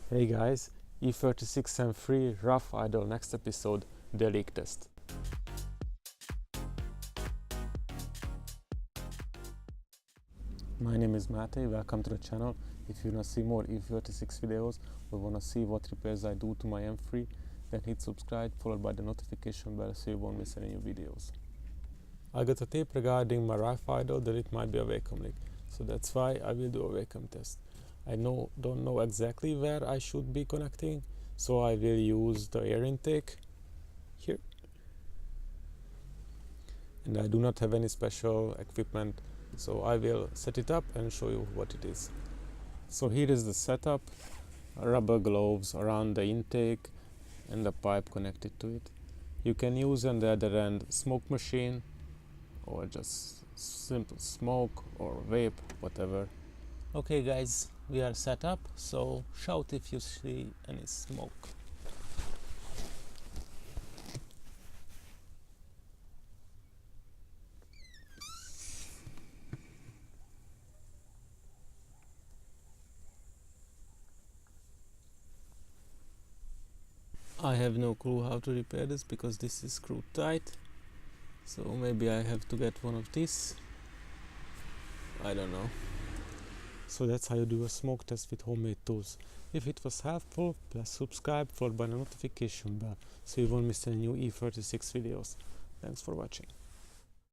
Hey guys, E36 M3 rough idle, next episode, the leak test. My name is Mate, welcome to the channel. If you want to see more E36 videos or want to see what repairs I do to my M3, then hit subscribe followed by the notification bell so you won't miss any new videos. I got a tip regarding my rough idle that it might be a vacuum leak, so that's why I will do a vacuum test. I don't know exactly where I should be connecting, so I will use the air intake here. And I do not have any special equipment, so I will set it up and show you what it is. So here is the setup, rubber gloves around the intake and the pipe connected to it. You can use on the other end smoke machine or just simple smoke or vape, whatever. Okay guys, we are set up, so shout if you see any smoke. I have no clue how to repair this because this is screwed tight, so maybe I have to get one of these. I don't know. So that's how you do a smoke test with homemade tools. If it was helpful, please subscribe followed by the notification bell so you won't miss any new E36 videos. Thanks for watching.